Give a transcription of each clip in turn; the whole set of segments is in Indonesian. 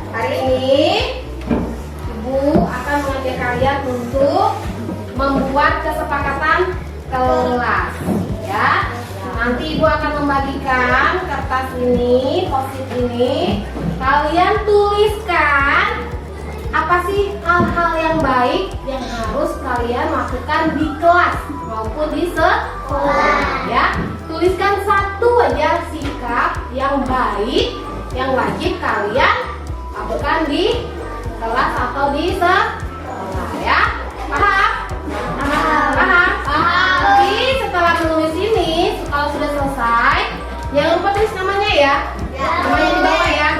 Hari ini Ibu akan mengajak kalian untuk membuat kesepakatan kelas, ya. Nanti Ibu akan membagikan kertas ini, post-it ini. Kalian tuliskan apa sih hal-hal yang baik yang harus kalian lakukan di kelas maupun di sekolah, ya. Tuliskan satu aja sikap yang baik yang wajib kalian lakukan di kelas atau di sekolah, ya. Paham? Paham? Nanti setelah menulis ini, kalau sudah selesai, jangan lupa tulis namanya ya. Namanya di bawah ya.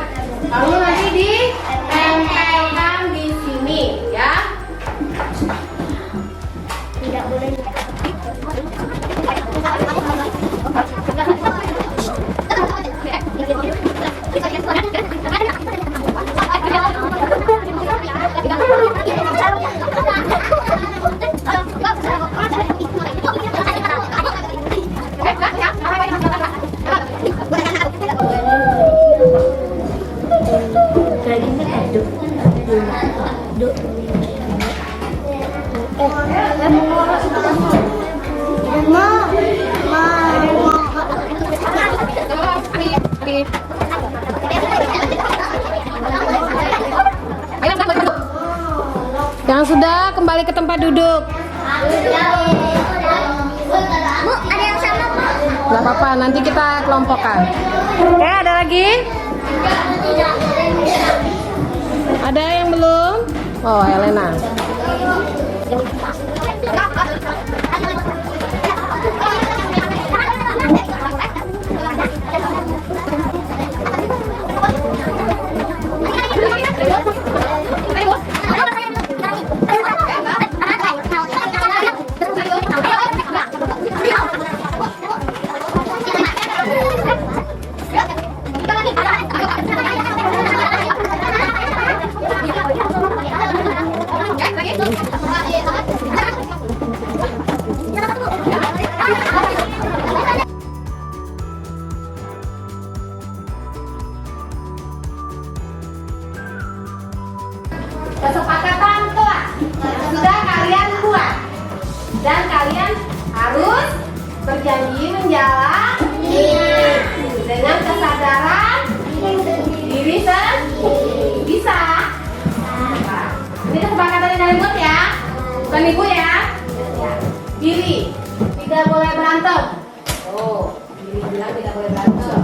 Lalu nanti ditempelkan di sini, ya. Tidak boleh. Yang sudah kembali ke tempat duduk. Bu, ada yang sama, Bu? Gak apa-apa, nanti kita kelompokkan. Oke, ada lagi? Ada yang belum? Oh, Elena. Kesepakatan kelas sudah kalian buat dan kalian harus berjanji menjalani dengan kesadaran diri sendiri. Bisa? Nah, ini kesepakatan yang kalian buat ya, bukan Ibu ya. Billy tidak boleh berantem. Oh, Billy bilang tidak boleh berantem.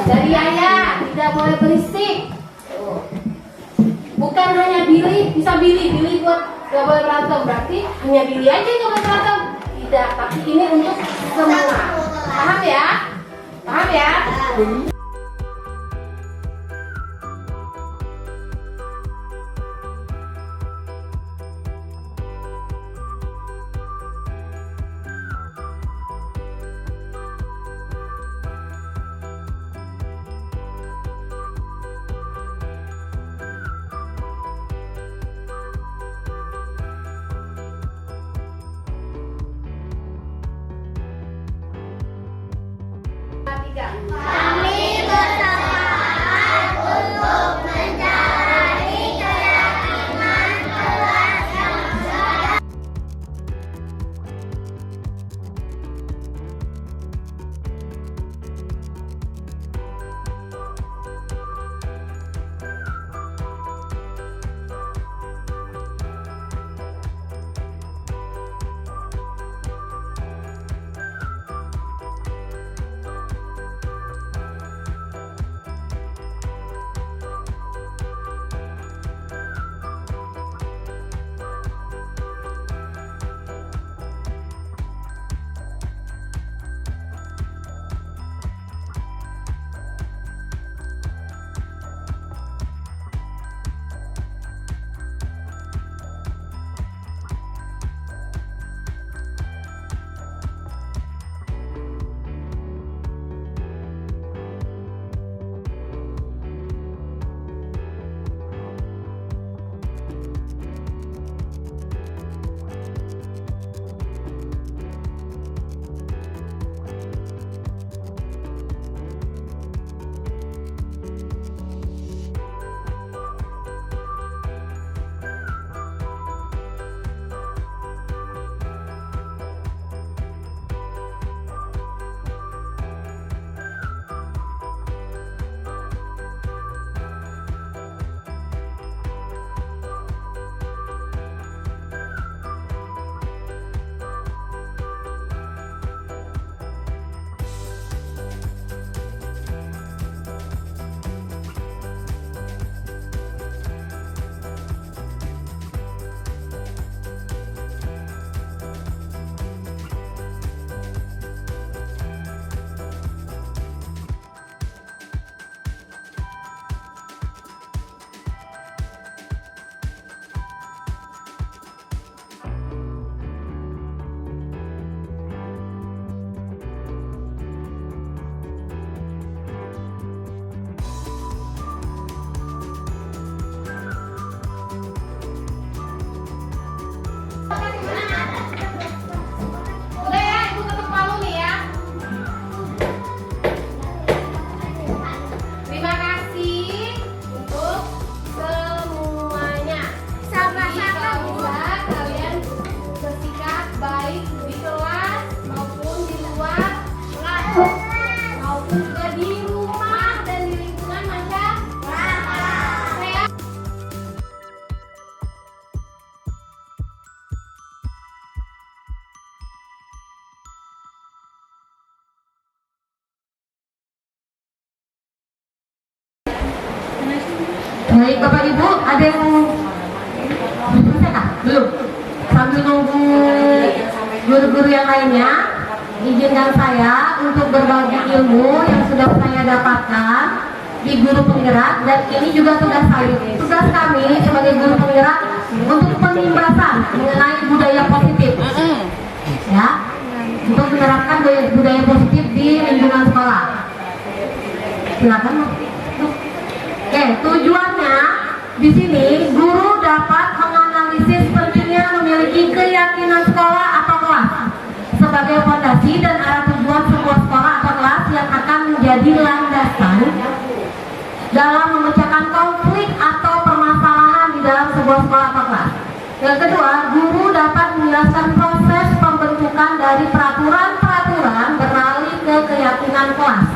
Dari Ayah tidak boleh berisik. Bukan hanya Billy, bisa Billy buat gak boleh berantem. Berarti hanya Billy aja yang gak boleh berantem. Tidak, tapi ini untuk semua. Paham ya? Paham ya? Tiga. Kami Baik Bapak Ibu, ada yang selesai kah? Belum? Sambil nunggu guru-guru yang lainnya, izinkan saya untuk berbagi ilmu yang sudah saya dapatkan di guru penggerak, dan ini juga tugas saya. Tugas kami sebagai guru penggerak untuk penimbasan mengenai budaya positif, ya, untuk menerapkan budaya positif di lingkungan sekolah. Silakan. Oke, tujuannya di sini guru dapat menganalisis pentingnya memiliki keyakinan sekolah atau kelas sebagai fondasi dan arah tujuan sebuah sekolah atau kelas yang akan menjadi landasan dalam memecahkan konflik atau permasalahan di dalam sebuah sekolah atau kelas. Yang kedua, guru dapat menjelaskan proses pembentukan dari peraturan-peraturan beralih ke keyakinan kelas.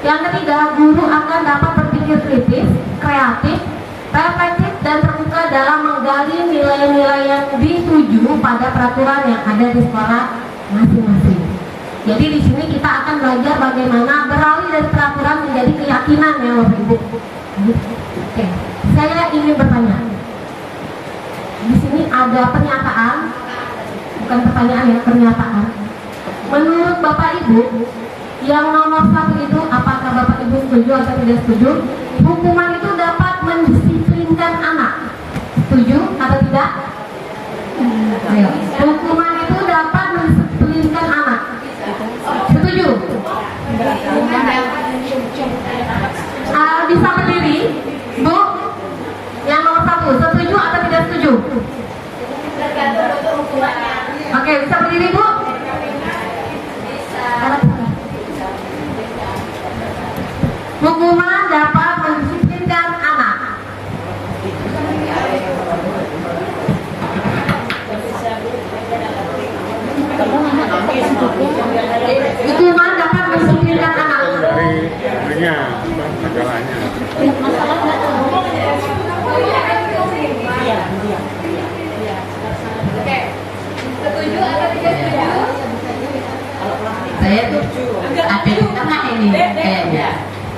Yang ketiga, guru akan dapat berpikir kritis, kreatif, reflektif, dan terbuka dalam menggali nilai-nilai yang dituju pada peraturan yang ada di sekolah masing-masing. Jadi di sini kita akan belajar bagaimana beralih dari peraturan menjadi keyakinan, ya Bapak Ibu. Oke, saya ingin bertanya. Di sini ada pernyataan, bukan pertanyaan ya, pernyataan. Menurut Bapak Ibu, yang nomor 1 itu, apakah Bapak Ibu setuju atau tidak setuju? Hukuman itu dapat mendisiplinkan anak. Setuju atau tidak? Ayo. Hukuman itu dapat mendisiplinkan anak. Setuju? Bisa berdiri, Bu? Yang nomor 1, setuju atau tidak setuju? Oke, bisa berdiri, Bu? Hukuman dapat mendisiplinkan anak. Hukuman dapat mendisiplinkan anak. Masalahnya. Oke, setuju atau tidak setuju? Saya tuh ada di tengah ini kayaknya.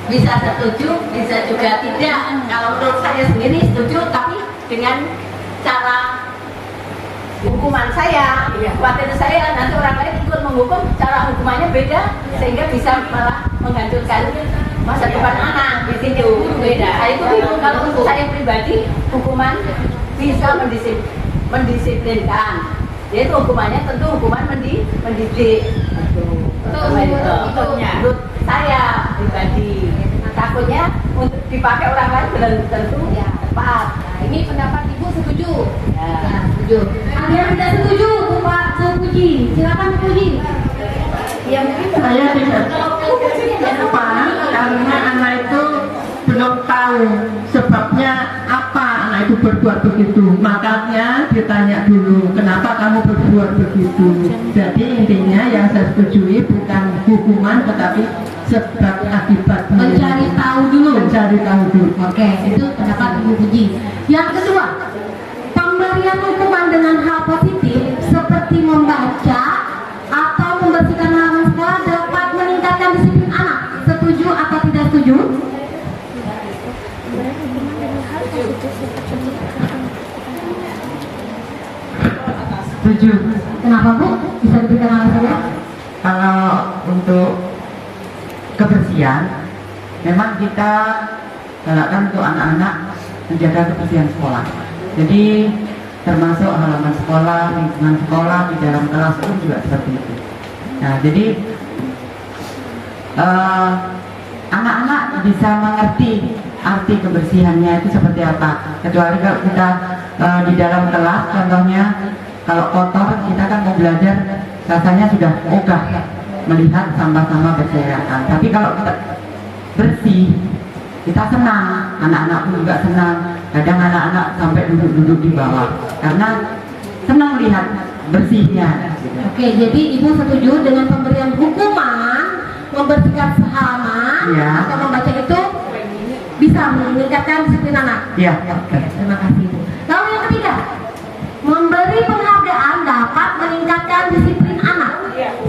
Bisa setuju, bisa juga tidak. Kalau menurut saya sendiri setuju, tapi dengan cara hukuman saya, khawatir saya nanti orang lain ikut menghukum, cara hukumannya beda, sehingga bisa malah menghancurkan masa depan anak. Di situ beda. Saya itu bingung. Kalau untuk saya pribadi, hukuman bisa mendisiplinkan. Yaitu hukumannya tentu hukuman mendidik. Menurut saya pribadi, takutnya untuk dipakai orang lain belum tentu ya tepat. Nah, ini pendapat Ibu setuju? Ya. Setuju. Ada yang tidak setuju, Pak Puji? Silakan Puji. Ya mungkin Saya tidak kenapa, karena anak itu belum tahu sebabnya apa anak itu berbuat begitu. Makanya ditanya dulu, kenapa kamu berbuat begitu. Jadi intinya yang saya setujui bukan hukuman, tetapi sebab akibat. mencari tahu dulu. Mencari tahu dulu. Oke, itu pendapat Ibu Puji. Yang kedua, pemberian hukuman dengan hal positif seperti membaca atau membersihkan halaman sekolah dapat meningkatkan disiplin anak. Setuju atau tidak setuju? Setuju. Kenapa Bu? Bisa diberikan alasannya? Kalau untuk kebersihan, memang kita galakkan untuk anak-anak menjaga kebersihan sekolah. Jadi termasuk halaman sekolah, lingkungan sekolah, di dalam kelas pun juga seperti itu. Nah, jadi anak-anak bisa mengerti arti kebersihannya itu seperti apa. Kecuali kalau kita di dalam kelas, contohnya kalau kotor, kita kan mau belajar rasanya sudah ogah melihat sampah-sampah berserakan. Tapi kalau kita bersih, kita senang, anak-anak pun juga senang. Kadang anak-anak sampai duduk-duduk di bawah karena senang lihat bersihnya. Oke, jadi Ibu setuju dengan pemberian hukuman membersihkan halaman Ya. atau membaca itu bisa meningkatkan disiplin anak. Iya. Oke, terima kasih Ibu. Lalu yang ketiga, memberi penghargaan dapat meningkatkan disiplin anak.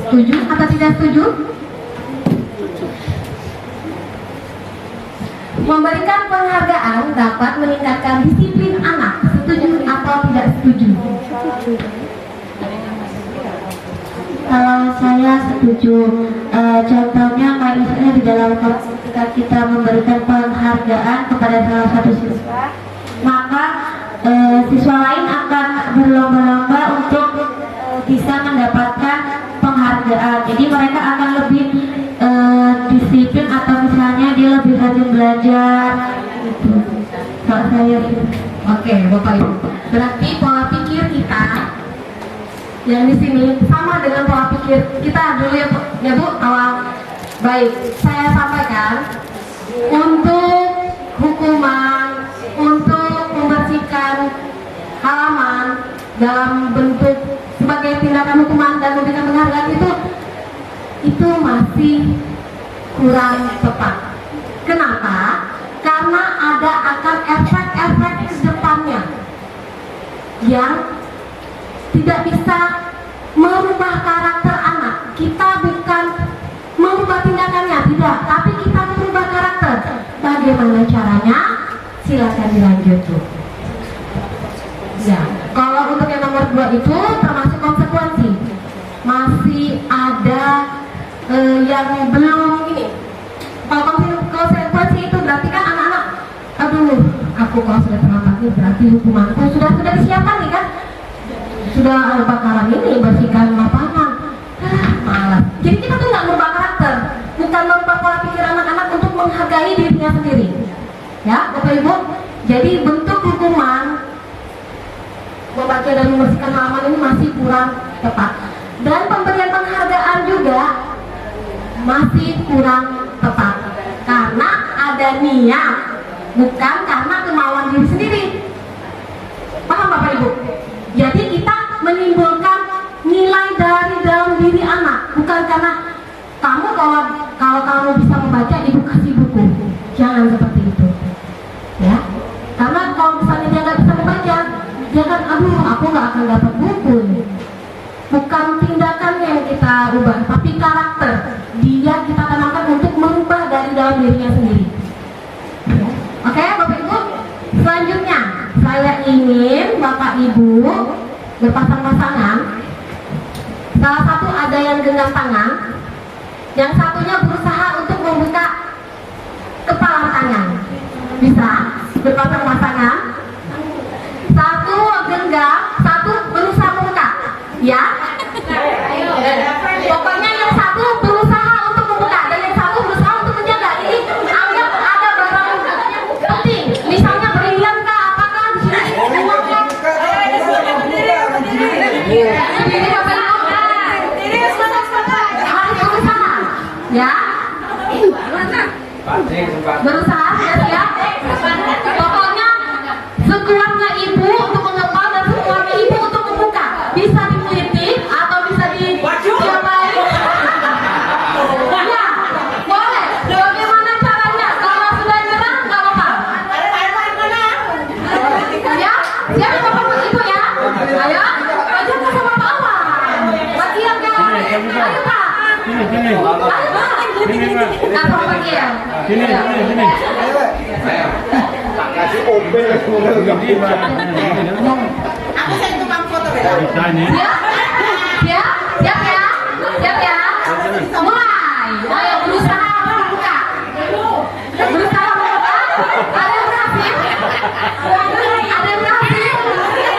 Setuju atau tidak setuju? Memberikan penghargaan dapat meningkatkan disiplin anak. Setuju atau tidak setuju? Kalau saya setuju, contohnya kayak misalnya di dalam kelas ketika kita memberikan penghargaan kepada salah satu siswa, maka siswa lain akan berlomba-lomba untuk bisa mendapatkan penghargaan. Jadi mereka akan lebih disiplin atau misalnya dia lebih rajin belajar. Gitu. Kalau saya sih. Oke, Bapak Ibu. Berarti pola pikir kita yang di sini sama dengan pola pikir kita dulu ya Bu, awal. Baik, saya sampaikan untuk hukuman, untuk membersihkan halaman dalam bentuk sebagai tindakan hukuman dan memberikan penghargaan itu masih kurang tepat. Kenapa? Karena akan efek-efek ke depannya yang tidak bisa merubah karakter anak. Kita bukan merubah tindakannya, tidak, tapi kita merubah karakter. Bagaimana caranya? Silakan dilanjut Bu. Ya, kalau untuk yang nomor 2 itu termasuk konsekuensi. Masih ada yang belum ini. Kalau konsekuensi itu berarti kan anak-anak, aduh, aku kalau sudah terlambat nih berarti hukumanku sudah disiapkan nih kan? Sudah ada bakaran ini, bersihkan lapangan. Malas. Jadi kita tuh nggak merubah karakter, bukan merubah pola pikir anak-anak untuk menghargai dirinya sendiri. Ya, Bapak Ibu. Jadi bentuk hukuman membaca dan membersihkan halaman ini masih kurang tepat. Dan pemberian penghargaan juga masih kurang tepat. Karena ada niat, bukan karena kemauan diri sendiri. Paham Bapak Ibu? Jadi kita menimbulkan nilai dari dalam diri anak, bukan karena kamu kalau kamu bisa membaca ibu kasih buku. Jangan seperti itu. Ya. Karena kalau misalnya dia nggak bisa membaca, dia kan aduh aku nggak akan dapat buku. Bukan tindakannya yang kita ubah, tapi karakter. Dia kita tanamkan untuk merubah dari dalam dirinya sendiri. Oke, Bapak Ibu. Selanjutnya, saya ingin Bapak Ibu berpasang-pasangan. Salah satu ada yang genggam tangan, yang satunya berusaha untuk membuka kepala tangan. Bisa berpasang-pasangan. Satu genggam, satu berusaha membuka. Ya. Pokoknya yang satu berusaha untuk membuka dan yang satu berusaha untuk menjaga. Ini anggap ada barang penting. Misalnya berlian kah, apakah di sini uang kah? Ini Bapak Ibu harus berusaha. Ya. Berusaha ya siap. Pokoknya sekuatnya ibu untuk mengepal dan sekuatnya ibu untuk membuka. Bisa dipeliti atau bisa diapain? Ya, boleh. Bagaimana caranya? Kalau sudah nyerah nggak apa-apa. Ya, siap Bapak Ibu ya. Ayo, aja sama bawah. Bagian kan? Ayo Pak. Ayo Pak. Apa bagian? Sini. Kasih open Aku saya tukang foto Bisa nih. Siap ya. Mulai. Ayo berusaha membuka. Berusaha membuka. Ada yang berhasil? Ada yang berhasil?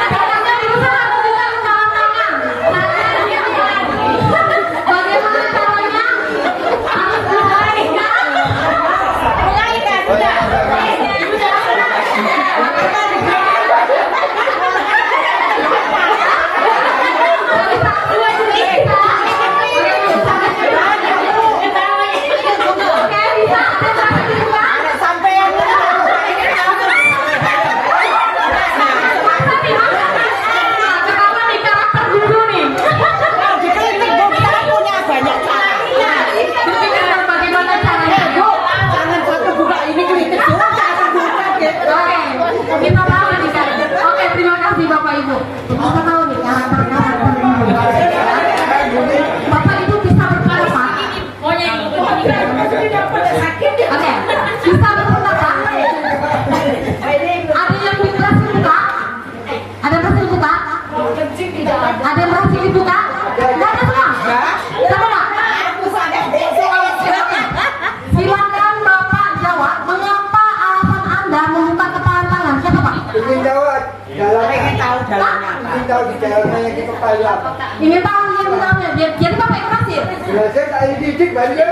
Pokoknya berusaha membuka kepala tangan. Bagaimana caranya? Mulai kan? Sudah. Kita tahu nih kan. Oke, terima kasih Bapak Ibu. Kita tahu nih karakter dulu. Bapak Ibu bisa berpendapat. Oke, bisa berpendapat Jalannya ingin tahu jalannya apa? Ingin tahu di jalannya yang kita pakai apa? Ingin tahu jalannya. Jadi Bapak ikut kasir. Belajar tak didik banyak.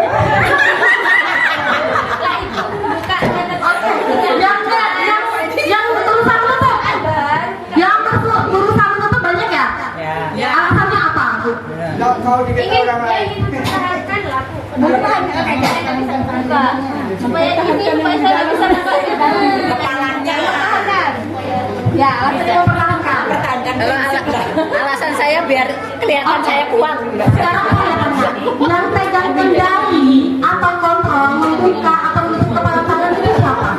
Yang berusaha menutup. Yang berusaha menutup banyak ya? Ya. Alasannya apa? Nggak mau dikasih orang lain. Supaya saya bisa Kepalanya. Ya, alasannya mempertahankan. Alasan saya biar kelihatan saya kuat. Sekarang kelihatannya yang pegang kendali atau kontrol membuka atau menutup kepala tangan itu siapa?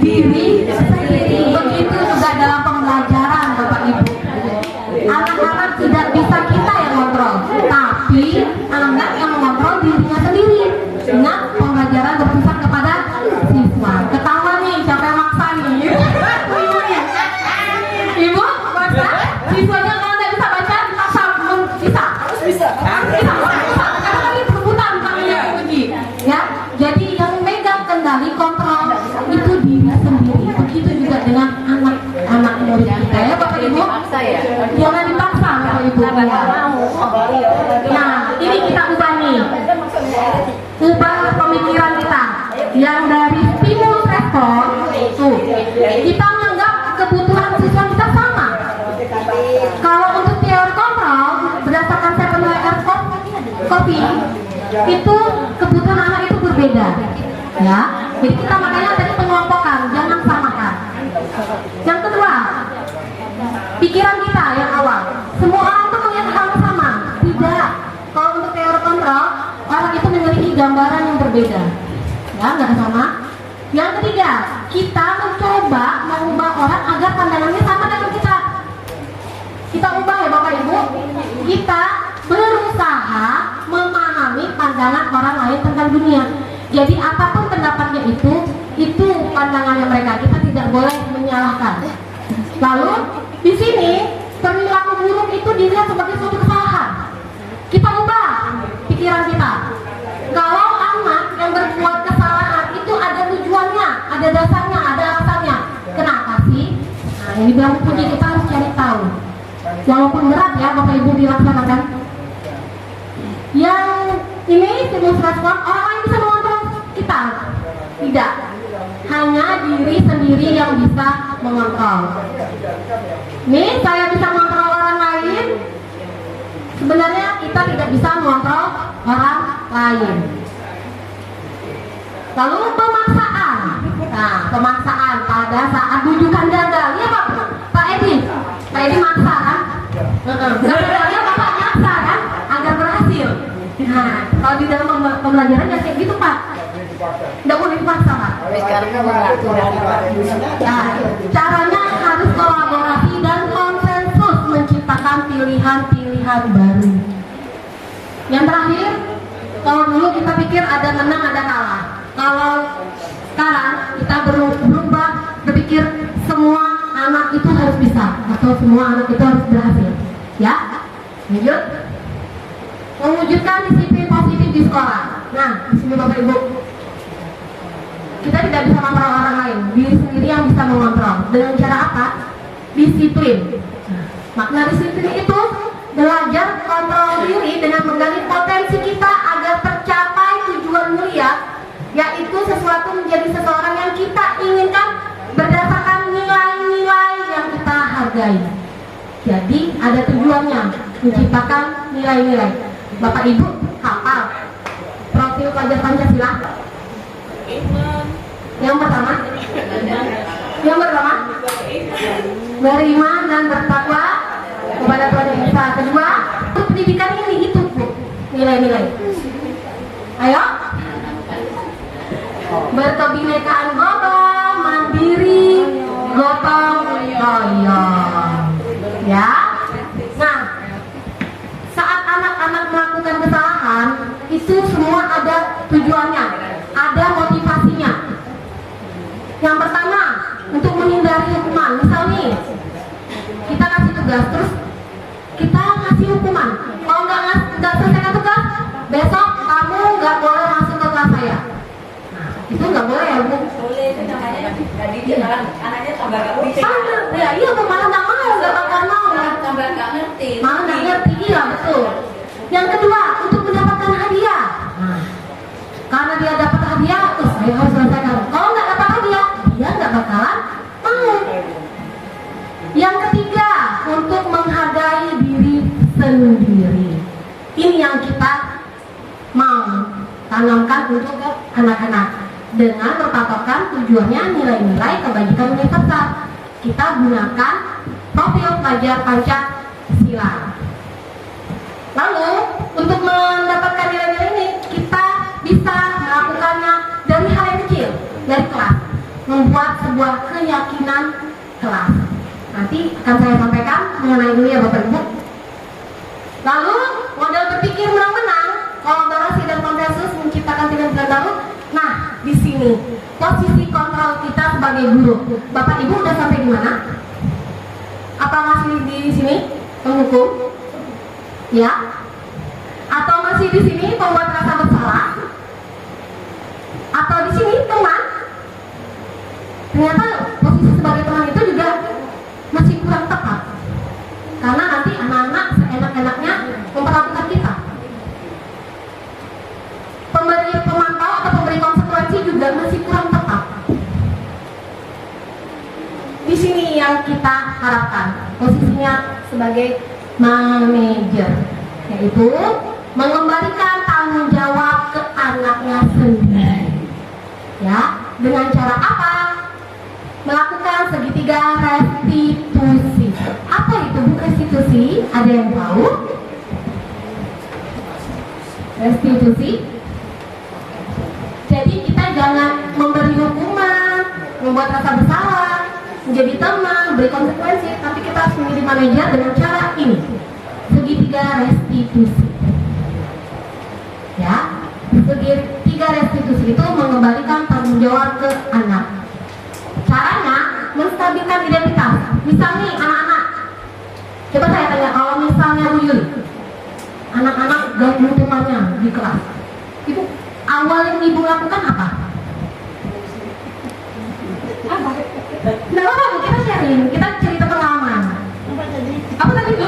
Diri sendiri. Begitu juga dalam pembelajaran Bapak Ibu. Anak-anak tidak bisa kita yang kontrol, tapi anak yang mengontrol dirinya sendiri. Ingat, pembelajaran berpusat kepada siswa. Ketawa nih, siapa yang maksa nih? Ibu, maksa? Siswanya kalau nggak bisa baca, dipaksa bisa? Bisa. Karena kami berebutan tangannya uji. Ya, jadi yang megang kendali kontrol itu diri sendiri. Begitu juga dengan anak murid kita ya Bapak Ibu. Jangan dipaksa Bapak Ibu. Nah, ini kita ubah nih. Ubah pemikiran kita yang dari stimulus respon tuh kita menganggap kebutuhan siswa kita sama. Kalau untuk teori kontrol berdasarkan 7 layers copy itu kebutuhan anak itu berbeda ya. Jadi kita makanya tadi pengelompokan, jangan samakan. Yang kedua, pikiran kita yang awal, semua orang itu melihat hal yang sama. Tidak. Kalau untuk teori kontrol, orang itu memiliki gambaran yang berbeda, ya nggak sama. Yang ketiga, kita mencoba mengubah orang agar pandangannya sama dengan kita. Kita ubah ya Bapak Ibu. Kita berusaha memahami pandangan orang lain tentang dunia. Jadi apapun pendapatnya itu pandangannya mereka. Kita tidak boleh menyalahkan. Lalu di sini perilaku buruk itu dilihat sebagai suatu kesalahan. Kita ubah pikiran kita. Kalau anak yang berbuat kesalahan itu ada tujuannya, ada dasarnya, ada alasannya. Kenapa sih? Nah, ini bilang puji kita harus cari tahu. Walaupun berat ya Bapak Ibu dilaksanakan. Yang ini stimulus respon, orang lain bisa mengontrol kita. Tidak. Hanya diri sendiri yang bisa mengontrol. Nih, saya bisa mengontrol orang lain. Sebenarnya kita tidak bisa mengontrol orang lain. Lalu pemaksaan. Nah, pemaksaan pada saat rujukan gagal. Ya Pak Edi maksa kan? Gagalnya Bapak maksa kan? Agar berhasil. Nah, kalau di dalam pembelajaran ya kayak gitu Pak. Tidak boleh dipaksa Pak. Nah, caranya harus kolaborasi dan konsensus menciptakan pilihan-pilihan baru. Yang terakhir, kalau dulu kita pikir ada menang ada kalah. Kalau sekarang kita berubah berpikir semua anak itu harus bisa atau semua anak itu harus berhasil. Ya, lanjut. Mewujudkan disiplin positif di sekolah. Nah, di sini Bapak Ibu, kita tidak bisa mengontrol orang lain, diri sendiri yang bisa mengontrol. Dengan cara apa? Disiplin. Makna disiplin itu belajar kontrol diri dengan menggali potensi kita agar tercapai tujuan mulia, yaitu sesuatu menjadi seseorang yang kita inginkan berdasarkan nilai-nilai yang kita hargai. Jadi ada tujuannya, menciptakan nilai-nilai. Bapak Ibu hafal profil pelajar Pancasila? Yang pertama beriman dan bertakwa kepada Tuhan Yang Esa. Kedua, pendidikan ini itu Bu, nilai-nilai. Ayo, berkebinekaan global, mandiri, gotong royong. Ya. Nah, saat anak-anak melakukan kesalahan, itu semua ada tujuannya, ada motivasinya. Yang pertama, untuk menghindari hukuman. Misal nih, kita kasih tugas, terus kita ngasih hukuman. Kalau nggak selesaikan tugas, besok kamu nggak boleh masuk ke kelas saya. Nah, itu nggak boleh ya Bu? Boleh, anaknya Ya iya, malah nggak mau, nggak bakal mau. Tambah nggak ngerti. Malah nggak ngerti, iya betul. Yang kedua, untuk mendapatkan hadiah. Nah, karena dia dapat hadiah, terus saya harus selesaikan. Kalau nggak dapat hadiah, dia nggak bakalan mau. Yang ketiga, untuk menghargai diri sendiri. Ini yang kita mau tanamkan untuk anak-anak dengan berpatokan tujuannya nilai-nilai kebajikan universal. Kita gunakan profil pelajar Pancasila. Lalu untuk mendapatkan nilai-nilai ini kita bisa melakukannya dari hal yang kecil, dari kelas, membuat sebuah keyakinan kelas. Nanti akan saya sampaikan mengenai ini ya Bapak Ibu. Lalu model berpikir menang-menang, kolaborasi dan konsensus menciptakan pilihan baru. Nah, di sini posisi kontrol kita sebagai guru. Bapak Ibu udah sampai di mana? Apa masih di sini penghukum? Ya? Atau masih di sini pembuat rasa bersalah? Atau di sini teman? Ternyata posisi sebagai teman itu juga masih kurang tepat. Karena nanti anak-anak seenak-enaknya memperlakukan kita. Pemberi pemantau atau pemberi konsekuensi juga masih kurang tepat. Di sini yang kita harapkan posisinya sebagai manajer, yaitu mengembalikan tanggung jawab ke anaknya sendiri. Ya, dengan cara apa? Melakukan segitiga restitusi. Apa itu Bu restitusi? Ada yang tahu? Restitusi. Jadi kita jangan memberi hukuman, membuat rasa bersalah, menjadi teman, beri konsekuensi, tapi kita harus menjadi manajer dengan cara ini, segitiga restitusi. Ya, segitiga restitusi itu mengembalikan tanggung jawab ke anak. Caranya menstabilkan identitas. Misalnya anak-anak, coba saya tanya, kalau misalnya Bu Yuli, anak-anak ganggu temannya di kelas, Ibu awal yang Ibu lakukan apa? Apa? Nggak apa-apa, kita sharing, kita cerita pengalaman. Apa tadi Bu?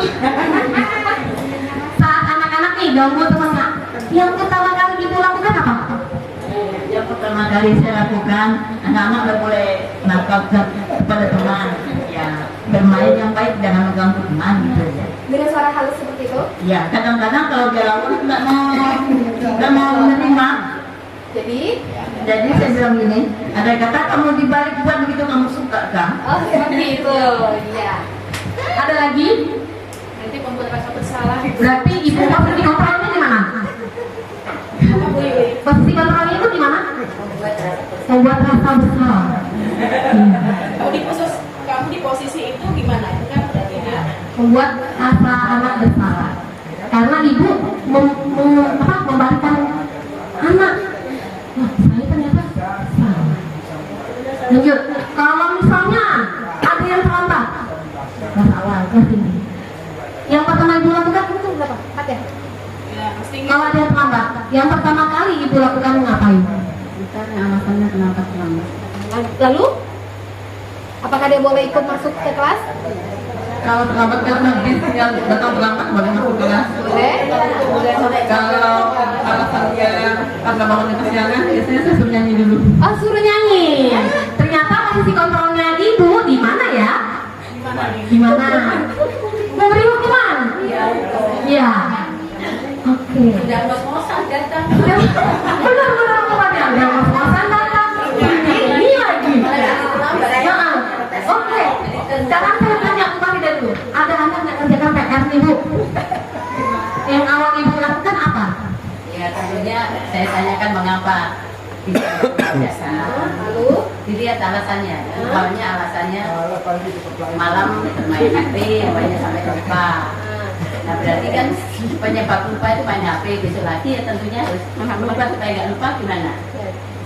Saat anak-anak nih ganggu temannya, yang pertama kali Ibu lakukan apa? Yang pertama kali saya lakukan, anak-anak udah mulai nakal kepada teman, ya bermain yang baik, jangan mengganggu teman gitu ya. Dengan suara halus seperti itu. Ya kadang-kadang kalau dia lawan nggak mau menerima. Jadi saya bilang gini, ada kata kamu dibalik buat begitu kamu suka kan? Oh seperti itu, iya. Ada lagi? Nanti membuat rasa bersalah. Berarti Ibu posisi kontrolnya di mana? Posisi kontrolnya itu di mana? Membuat rasa bersalah. Kamu di posisi itu gimana? Itu kan berarti ya. Membuat rasa anak bersalah. Karena Ibu membalikan anak. Wah, saya ternyata salah. Lanjut. Kalau misalnya ada yang terlambat, masalah ini. Yang pertama Ibu lakukan itu berapa? 4 ya? Kalau ada yang terlambat, yang pertama kali Ibu lakukan ngapain? Misalnya alasannya kenapa terlambat? Lalu, apakah dia boleh ikut masuk ke kelas? Kalau terlambat karena bis yang datang terlambat boleh masuk kelas. Boleh. Kalau alasannya karena bangunnya kesiangan, biasanya saya suruh nyanyi dulu. Oh, suruh nyanyi. Ternyata posisi kontrolnya Ibu di mana ya? Di mana? Memberi hukuman? Iya. Oke. Udah ngos-ngosan datang. Benar-benar hukumannya. Udah ngos-ngosan datang. Ini lagi. Nah, oke. Sekarang saya tanya kembali dulu. Ada anak yang kerjakan PR nih Bu? Yang awal Ibu lakukan apa? Ya tentunya saya tanyakan mengapa bisa biasa. Lalu, Dilihat alasannya. Awalnya alasannya malam bermain HP, banyak sampai lupa. Nah berarti kan penyebab lupa itu main HP, besok lagi ya tentunya harus lupa supaya nggak lupa gimana?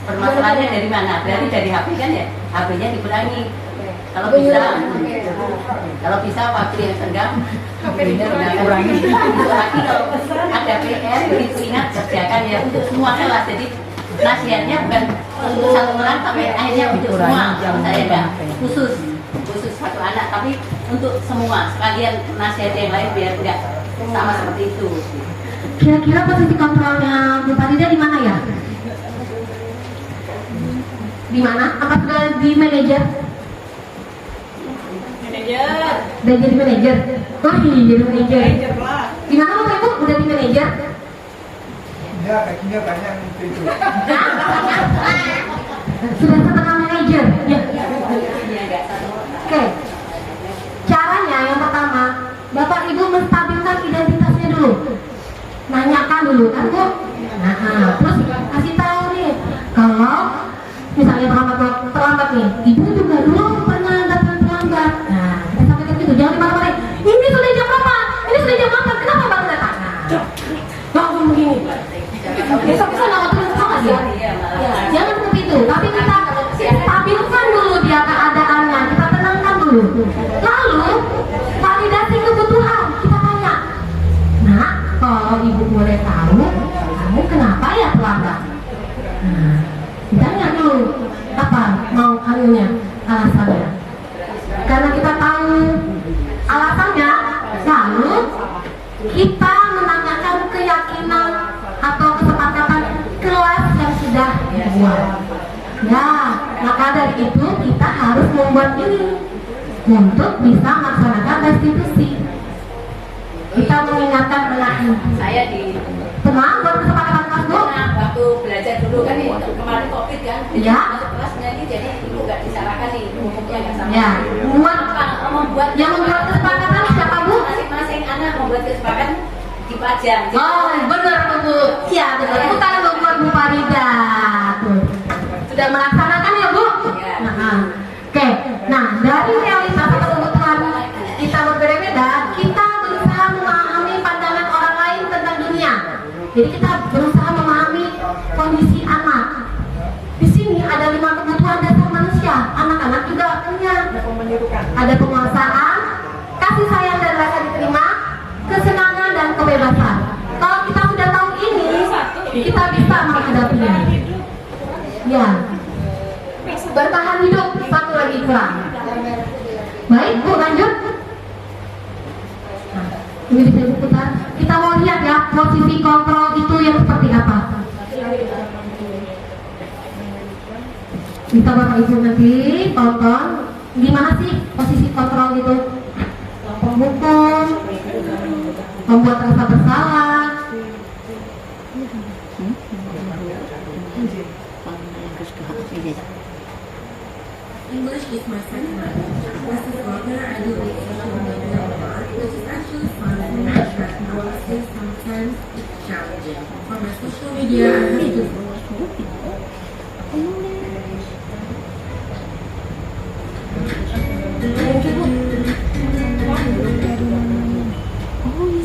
Permasalahannya dari mana? Berarti dari HP kan ya, HP-nya dikurangi. Kalau bisa waktu yang senggang, HP-nya udah kurangi. Besok lagi kalau ada PR, begitu ingat kerjakan ya untuk semua kelas. Jadi nasihatnya bukan untuk satu orang sampai akhirnya untuk semua. Saya enggak khusus. tapi untuk semua sekalian nasihat yang lain biar nggak sama seperti itu. Kira-kira posisi kontrolnya Bu Farida di mana ya? Di mana? Apa sudah di manajer? Udah jadi manajer? Oh iya, jadi manajer. Di mana Bapak Ibu? Udah di manajer? Ya, kakinya banyak itu. Sudah setengah manajer? Ya. Oke. Caranya yang pertama, Bapak Ibu menstabilkan identitasnya dulu. Nanyakan dulu kan Bu? Nah, terus kasih tahu nih, kalau misalnya terlambat nih, Ibu juga dulu pernah datang terlambat. Nah, kita sampaikan gitu, jangan dimarah-marahin. Ini sudah jam berapa? Ini sudah jam 8, kenapa baru datang? Nah, langsung begini. Besok bisa nama terus sama ya? Ya, jangan seperti itu. Tapi kita stabilkan dulu dia keadaannya, kita tenangkan dulu. Lalu validasi kebutuhan, kita tanya. Nah, kalau Ibu boleh tahu, kamu kenapa ya terlambat? Nah, ditanya dulu apa mau anunya, alasannya. Karena kita tahu alasannya, lalu kita menanyakan keyakinan atau kesepakatan kelas yang sudah dibuat. Nah, maka dari itu kita harus membuat ini untuk bisa melaksanakan restitusi. Kita mengingatkan mengenai Saya di tenang buat kesepakatan kelas Bu. waktu belajar dulu kan ini kemarin COVID kan, Ya. masuk kelasnya ini jadi ibu nggak disalahkan nih, hukumnya nggak sama. Ya, membuat yang membuat kesepakatan siapa Bu? masing-masing anak membuat kesepakatan dipajang. Jadi, Oh, benar Bu. Iya, benar. Itu kan membuat Bu Farida. Tuh. Sudah melaksanakan ya Bu? Ya. Nah, oke. Nah, dari realitas atau kebutuhan kita berbeda-beda, kita berusaha memahami pandangan orang lain tentang dunia. Jadi kita berusaha memahami kondisi anak. Di sini ada 5 kebutuhan dasar manusia. Anak-anak juga punya. Ada penguasaan, kasih sayang dan rasa diterima, kesenangan dan kebebasan. Kalau kita sudah tahu ini, kita bisa menghadapinya. Ya, bertahan hidup, satu lagi kurang. Baik Bu, lanjut. Nah, ini bisa Ibu putar. Kita mau lihat ya posisi kontrol itu yang seperti apa. Bisa Bapak Ibu nanti tonton gimana sih posisi kontrol itu. Penghukum, membuat rasa bersalah. English is my second language. As a blogger, I do read social media a lot, which is actually fun for me, but honestly, sometimes it's challenging. For my social media, I have to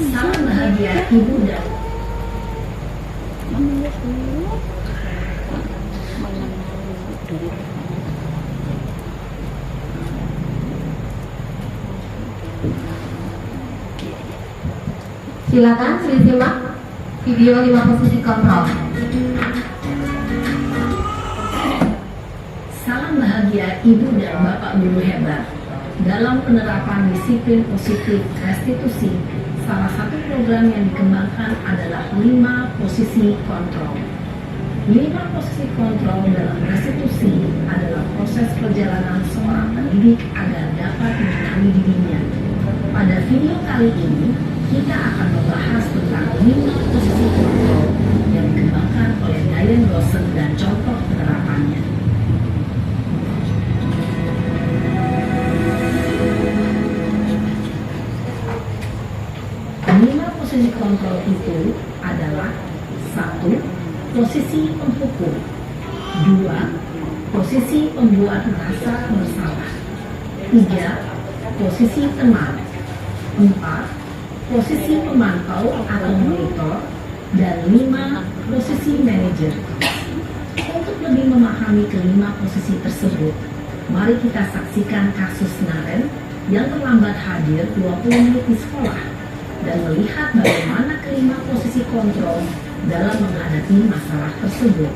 Salam bahagia ibu dan silakan simak video 5 posisi kontrol. Salam bahagia ibu dan bapak guru hebat. Dalam penerapan disiplin positif restitusi, salah satu program yang dikembangkan adalah 5 posisi kontrol. 5 posisi kontrol dalam restitusi adalah proses perjalanan seorang pendidik agar dapat mengenali dirinya. Pada video kali ini, kita akan membahas tentang 5 posisi kontrol yang dikembangkan oleh Diane Rosen dan contoh penerapannya. Lima posisi kontrol itu adalah 1. Posisi penghukum, 2. Posisi pembuat merasa bersalah, 3. Posisi teman, 4. Posisi pemantau atau monitor, dan 5. Posisi manajer. Untuk lebih memahami kelima posisi tersebut, mari kita saksikan kasus Naren yang terlambat hadir 20 menit di sekolah dan melihat bagaimana kelima posisi kontrol dalam menghadapi masalah tersebut.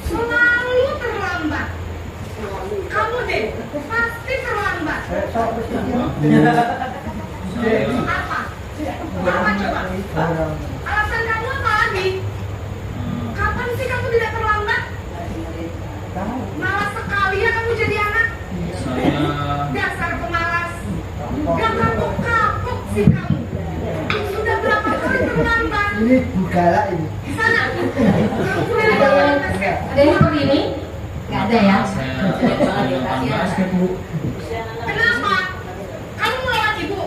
Selalu terlambat. Kamu deh, pasti terlambat. Apa? Apa coba? Alasan kamu apa lagi? Kapan sih kamu tidak terlambat? Malas sekali ya kamu jadi anak. Dasar pemalas. Gak kapok-kapok sih kamu. Sudah berapa kali terlambat? Ini bugala ini. Sana. Kamu boleh lawan basket. Ada yang seperti ini? Nggak ada ya? Kenapa? Kamu melawan ibu.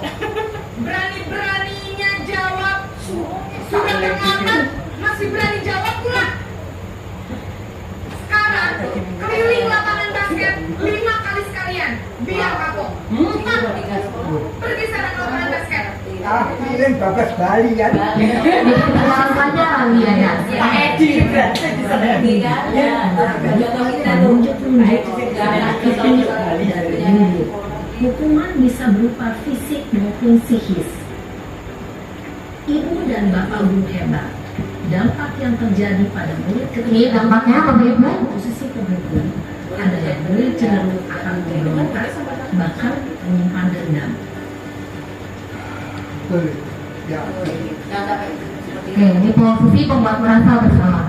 Berani-beraninya jawab. Sudah terlambat, masih berani jawab pula. Sekarang keliling lapangan basket 5 kali sekalian. Biar kapok. Cepat. Pergi sana ke lapangan basket. Pilih Bagas Bali kan. Langsung saja kali ya. Hukuman bisa berupa fisik maupun psikis. Ibu dan bapak guru hebat. Dampak yang terjadi pada murid Ini dampaknya apa Bu Ibu? posisi penghukum adalah murid cenderung akan memberontak, bahkan menyimpan dendam. Betul. Ya. Oke, ini posisi pembuat merasa bersalah.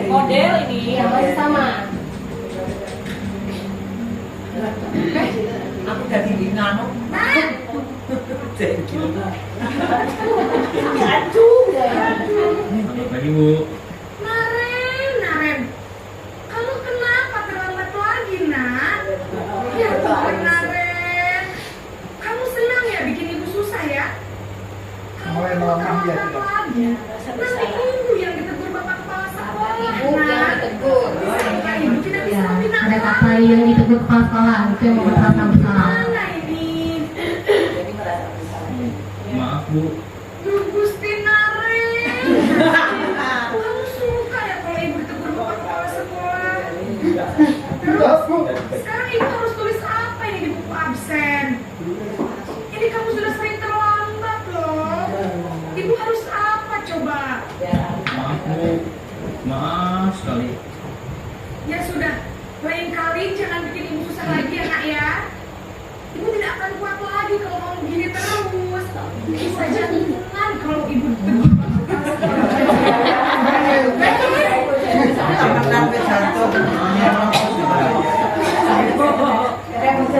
Model ini yang masih sama. Aku jadi nganu. Pagi Bu. Naren, kamu kenapa terlambat lagi, Nak? Ya Tuhan, Naren. Kamu senang ya bikin ibu susah ya? Kamu Mulai melemah dia terlambat sudah. lagi. Nanti ibu yang ditegur bapak kepala sekolah, Ibu yang ditegur. Sehingga ibu tidak bisa Ya, membina ada kamu. kata yang ditegur kepala sekolah, itu yang membuat merasa bersalah. Mana ini? Maaf Bu. Duh, Gusti Naren. Kamu suka ya kalau ibu ditegur bapak kepala sekolah? Terus, sekarang ibu harus tulis apa ini di buku absen? Ini kamu sudah sering terlambat loh. Ibu harus apa coba? Maaf Bu. Maaf sekali. Ya sudah, lain kali jangan bikin ibu susah lagi ya Nak ya. Ibu tidak akan kuat lagi kalau kamu begini terus. Bisa jantungan kalau ibu ditegur bapak kepala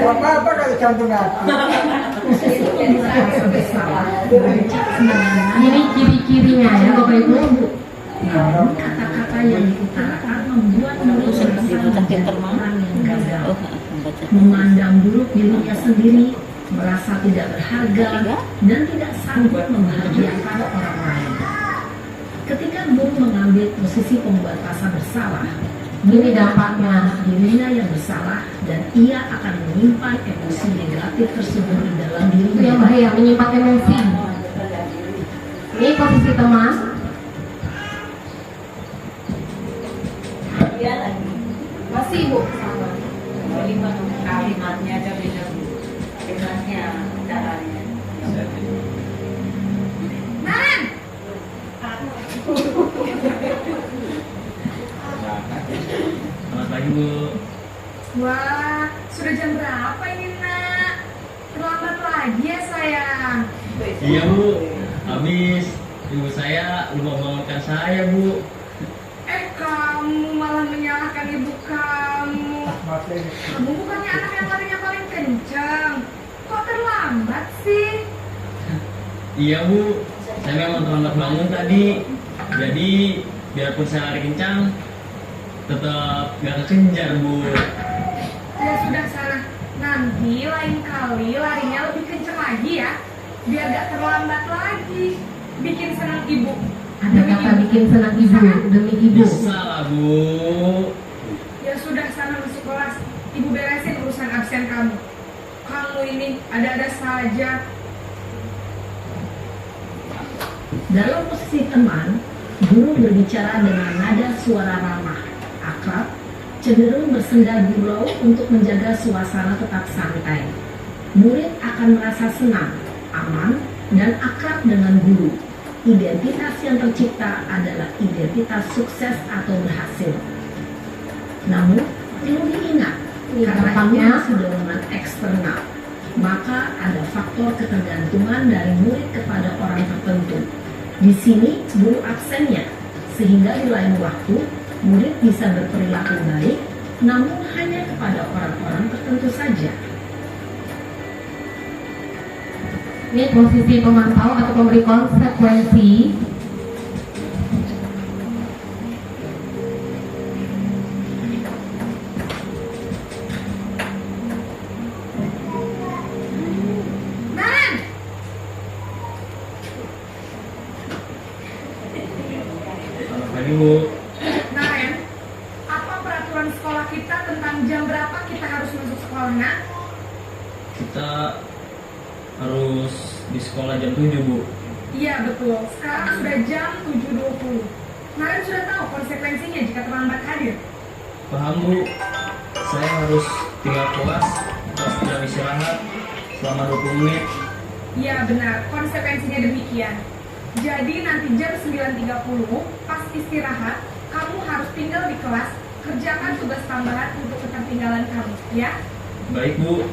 Apa kalau jantung hati? Merasa bersalah, Ini ciri-cirinya ya Bapak Ibu. namun kata-kata yang diutarakan membuat murid merasa menjadi orang yang gagal, memandang buruk dirinya sendiri, merasa tidak berharga, dan tidak sanggup membahagiakan orang lain. Ketika guru mengambil posisi pembuat rasa bersalah, Ini dampaknya. dirinya yang bersalah dan ia akan menyimpan emosi negatif tersebut di dalam Itu yang dirinya. bahaya, menyimpan emosi. Ini posisi teman. Masih ibu sama. Kalimatnya aja beda Bu. Kalimatnya, caranya. Naren, Selamat pagi Bu. wah sudah jam berapa ini Nak? Terlambat lagi ya sayang. Iya Bu. Habis ibu saya lupa membangunkan saya Bu. Kamu malah menyalahkan ibu kamu. Kamu bukannya anak yang larinya paling kencang. Kok terlambat sih? Iya Bu. Saya memang terlambat bangun tadi. Jadi biarpun saya lari kencang, tetap gak kekejar Bu. Ya sudah sana. Nanti lain kali larinya lebih kencang lagi ya. Biar gak terlambat lagi. Bikin senang ibu. Ada kata bikin senang ibu demi ibu. Bisa lah Bu. Ya sudah sana masuk kelas. Ibu beresin urusan absen kamu. Kamu ini ada-ada saja. Dalam posisi teman, guru berbicara dengan nada suara ramah, akrab, cenderung bersenda gurau untuk menjaga suasana tetap santai. Murid akan merasa senang, aman, dan akrab dengan guru. Identitas yang tercipta adalah identitas sukses atau berhasil. Namun, perlu diingat, karena ini masih dorongan eksternal, maka ada faktor ketergantungan dari murid kepada orang tertentu. Di sini guru absennya, sehingga di lain waktu murid bisa berperilaku baik, namun hanya kepada orang-orang tertentu saja. Ini posisi pemantau atau pemberi konsekuensi. Selamat pagi Bu. Naren, apa peraturan sekolah kita tentang jam berapa kita harus masuk sekolahnya? Kita harus di sekolah jam 7 Bu. Iya betul, sekarang sudah jam 7.20. Naren sudah tahu konsekuensinya jika terlambat hadir. Paham Bu, saya harus tinggal kelas pas jam istirahat selama 20 menit. Iya benar, konsekuensinya demikian. Jadi nanti jam 9.30 pas istirahat, kamu harus tinggal di kelas, kerjakan tugas tambahan untuk ketertinggalan kamu, ya? Baik Bu.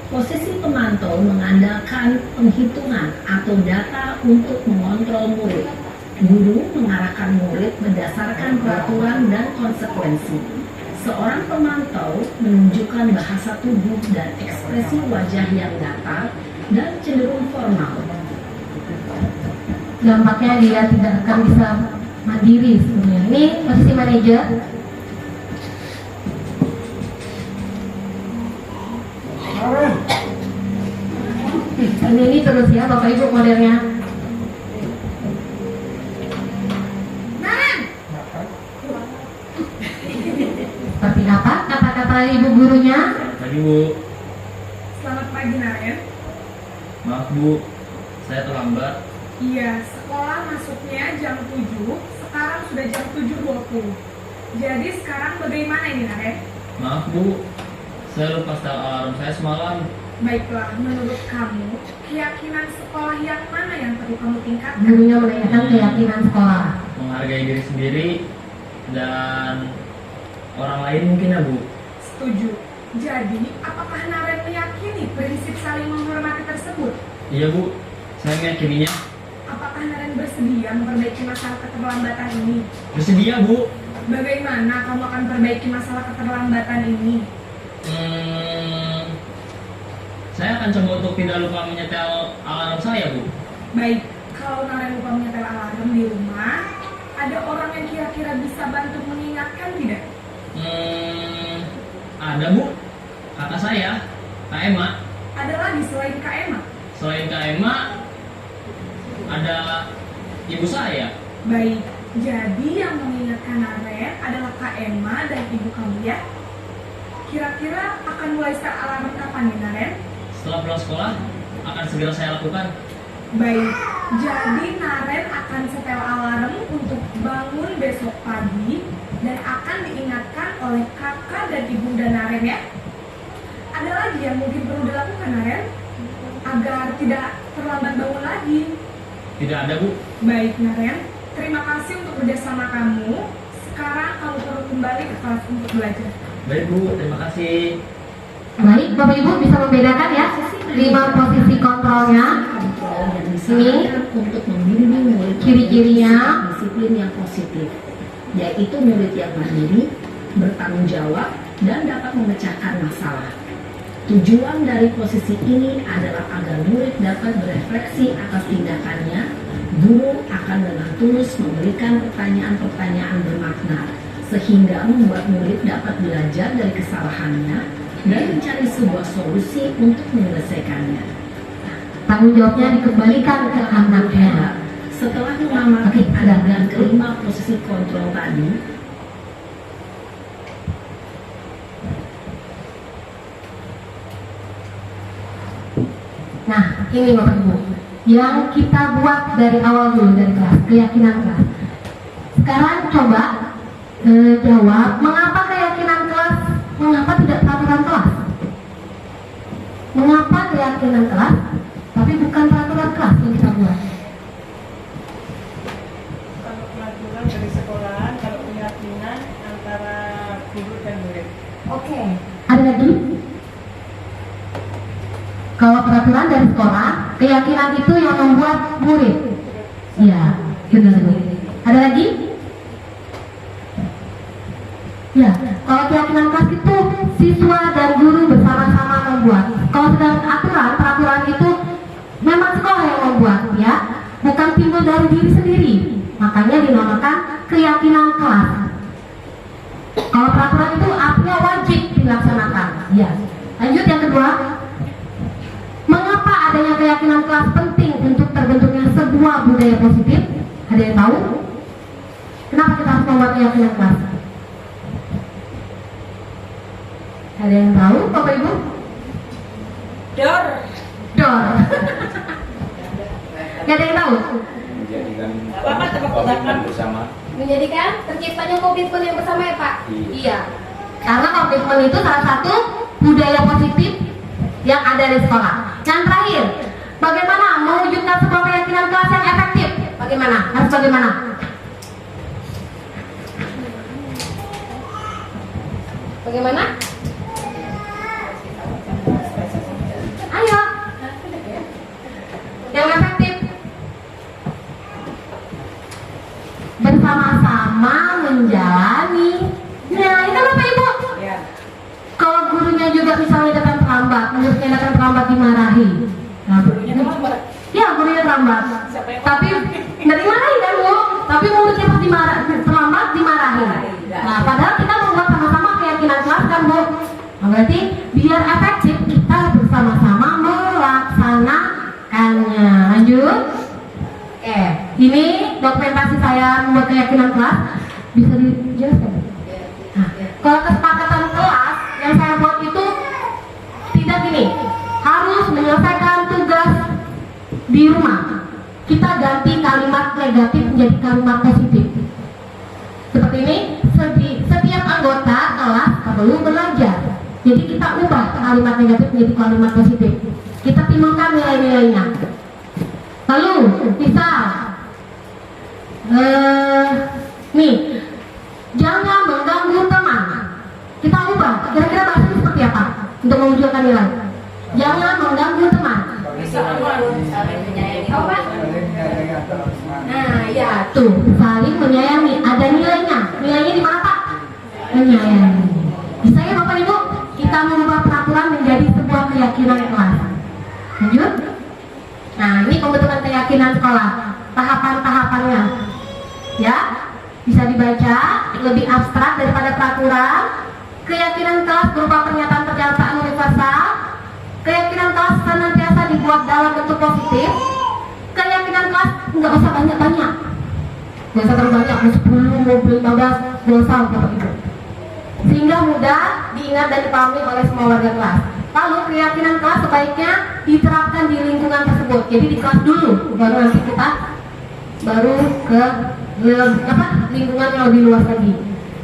Posisi pemantau mengandalkan penghitungan atau data untuk mengontrol murid. Guru mengarahkan murid berdasarkan peraturan dan konsekuensi. Seorang pemantau menunjukkan bahasa tubuh dan ekspresi wajah yang datar dan cenderung formal. Dampaknya dia tidak akan bisa mandiri sebenarnya. Ini posisi manajer. Ini terus ya Bapak Ibu modelnya. Naren! Seperti apa kata-kata ibu gurunya? Pagi Bu. Selamat pagi Naren. Maaf Bu, saya terlambat. Iya, sekolah masuknya jam 7, sekarang sudah jam 7.20. Jadi sekarang bagaimana ini Naren? Maaf Bu, saya lupa setel alarm saya semalam. Baiklah, menurut kamu, keyakinan sekolah yang mana yang perlu kamu tingkatkan? Gurunya menanyakan keyakinan sekolah. Menghargai diri sendiri dan orang lain mungkin ya Bu. Setuju. Jadi, apakah Naren meyakini prinsip saling menghormati tersebut? Iya Bu, saya meyakininya. Apakah Naren bersedia memperbaiki masalah keterlambatan ini? Bersedia Bu. Bagaimana kamu akan perbaiki masalah keterlambatan ini? Saya akan coba untuk tidak lupa menyetel alarm saya Bu. Baik, kalau Naren lupa menyetel alarm di rumah, ada orang yang kira-kira bisa bantu mengingatkan tidak? Ada Bu, kakak saya, Kak Emma. Ada lagi selain Kak Emma? Selain Kak Emma, ada ibu saya. Baik, jadi yang mengingatkan Naren adalah Kak Emma dan ibu kamu ya? Kira-kira akan mulai start alarm kapan nih Naren? Setelah pulang sekolah, akan segera saya lakukan. Baik, jadi Naren akan setel alarm untuk bangun besok pagi dan akan diingatkan oleh kakak dan ibunda Naren ya. Ada lagi yang mungkin perlu dilakukan Naren agar tidak terlambat bangun lagi. Tidak ada Bu. Baik Naren, terima kasih untuk kerjasama kamu. Sekarang kamu perlu kembali ke kelas untuk belajar. Baik Bu, terima kasih. Baik, Bapak Ibu bisa membedakan ya 5 posisi kontrolnya. Ini untuk membimbing murid Ciri-cirinya. disiplin yang positif, yaitu murid yang mandiri, bertanggung jawab, dan dapat memecahkan masalah. Tujuan dari posisi ini adalah agar murid dapat berefleksi atas tindakannya. Guru akan dengan tulus memberikan pertanyaan-pertanyaan bermakna, sehingga membuat murid dapat belajar dari kesalahannya dan mencari sebuah solusi untuk menyelesaikannya. Tanggung jawabnya dikembalikan ke anaknya. Setelah mengamati adegan kelima posisi kontrol tadi, Nah, ini Bapak Ibu yang kita buat dari awal dulu dari kelas, keyakinan kelas. Sekarang coba jawab, mengapa keyakinan kelas, mengapa tidak peraturan kelas? Mengapa keyakinan kelas, tapi bukan peraturan kelas yang kita buat? Kalau peraturan dari sekolahan, kalau keyakinan antara guru dan murid. Oke. Ada lagi? Kalau peraturan dari sekolah, keyakinan itu yang membuat murid. Iya, benar. Ada lagi? Ya, kalau keyakinan kelas itu siswa dan guru bersama-sama membuat. Kalau sedang peraturan itu memang sekolah yang membuat, ya, bukan timbul dari diri sendiri. Makanya dinamakan keyakinan kelas. Kalau peraturan itu artinya wajib dilaksanakan. Ya. Lanjut yang kedua. Mengapa adanya keyakinan kelas penting untuk terbentuknya sebuah budaya positif? Ada yang tahu? Kenapa kita harus membuat keyakinan kelas? Ada yang tahu, Bapak Ibu? Dor. Gak ada yang tahu? Menjadikan tebak-tebakan bersama. Menjadikan terciptanya komitmen yang bersama ya Pak? Iya. Karena komitmen itu salah satu budaya positif yang ada di sekolah. Yang terakhir, bagaimana mewujudkan sebuah keyakinan kelas yang efektif? Bagaimana? Harus bagaimana? Bagaimana? Ayo. Yang efektif. Bersama-sama menjalani. Nah, itu Bapak Ibu. Ya. Kalau gurunya juga misalnya datang terlambat, muridnya datang terlambat dimarahi. Nah, ya gurunya terlambat. Tapi nggak dimarahi kan Bu? Tapi muridnya pas terlambat dimarahi. Nah, padahal kita membuat sama-sama keyakinan kelas kan Bu. Nah, berarti biar efektif kita bersama-sama melaksanakannya. Lanjut. Ini dokumentasi saya membuat keyakinan kelas. Bisa dijelaskan? Nah, kalau kesepakatan kelas yang saya buat itu tidak gini, harus menyelesaikan tugas di rumah. Kita ganti kalimat negatif menjadi kalimat positif. Seperti ini, setiap anggota kelas perlu belajar. Jadi kita ubah kalimat negatif menjadi kalimat positif. Kita timbulkan nilai-nilainya. Lalu, misal, nih, jangan mengganggu teman. Kita ubah, kira-kira bahasanya seperti apa untuk mewujudkan nilai? Jangan mengganggu teman. Saling menyayangi. Apa? Nah, ya tuh, saling menyayangi. Ada nilainya. Nilainya di mana Pak? Menyayangi. Bisa ya Bapak Ibu? Kita mengubah peraturan menjadi sebuah keyakinan kelas. Lanjut. Nah, ini pembentukan keyakinan sekolah. Tahapan-tahapannya. Ya, bisa dibaca lebih abstrak daripada peraturan. Keyakinan kelas berupa pernyataan pernyataan universal. Keyakinan kelas senantiasa dibuat dalam bentuk positif. Keyakinan kelas nggak usah banyak-banyak. Nggak usah terlalu banyak, mau 10, mau 15, nggak usah Bapak Ibu. Sehingga mudah diingat dan dipahami oleh semua warga kelas. Lalu keyakinan kelas sebaiknya diterapkan di lingkungan tersebut. Jadi di kelas dulu, baru nanti kita ke lingkungan yang lebih luas lagi.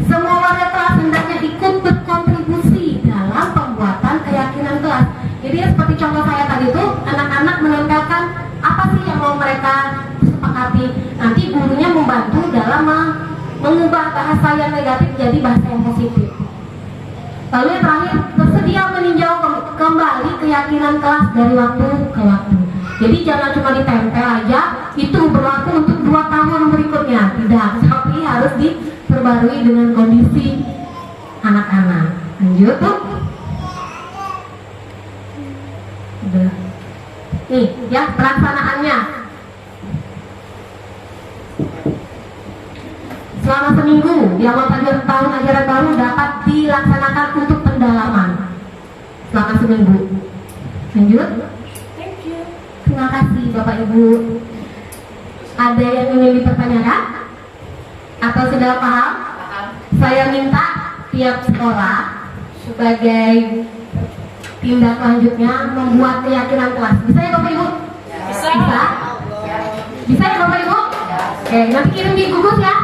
Semua warga kelas hendaknya ikut berkontribusi dalam pembuatan keyakinan kelas. Jadi seperti contoh saya tadi itu, anak-anak menempelkan apa sih yang mau mereka sepakati. Nanti gurunya membantu dalam mengubah bahasa yang negatif jadi bahasa yang positif. Lalu yang terakhir, bersedia meninjau kembali keyakinan kelas dari waktu ke waktu. Jadi jangan cuma ditempel aja, itu berlaku untuk 2 tahun berikutnya. Tidak, tapi harus diperbarui dengan kondisi anak-anak. Lanjut tuh. Udah. Nih ya pelaksanaannya. Selama seminggu di awal tahun ajaran baru dapat dilaksanakan untuk pendalaman. Selama seminggu. Lanjut. Terima kasih Bapak Ibu. Ada yang ingin dipertanyakan? Atau sudah paham? Saya minta tiap sekolah sebagai tindak lanjutnya membuat keyakinan kelas. Bisa ya Bapak Ibu? Bisa. Bisa ya Bapak Ibu? Oke, nanti kirim di gugus ya.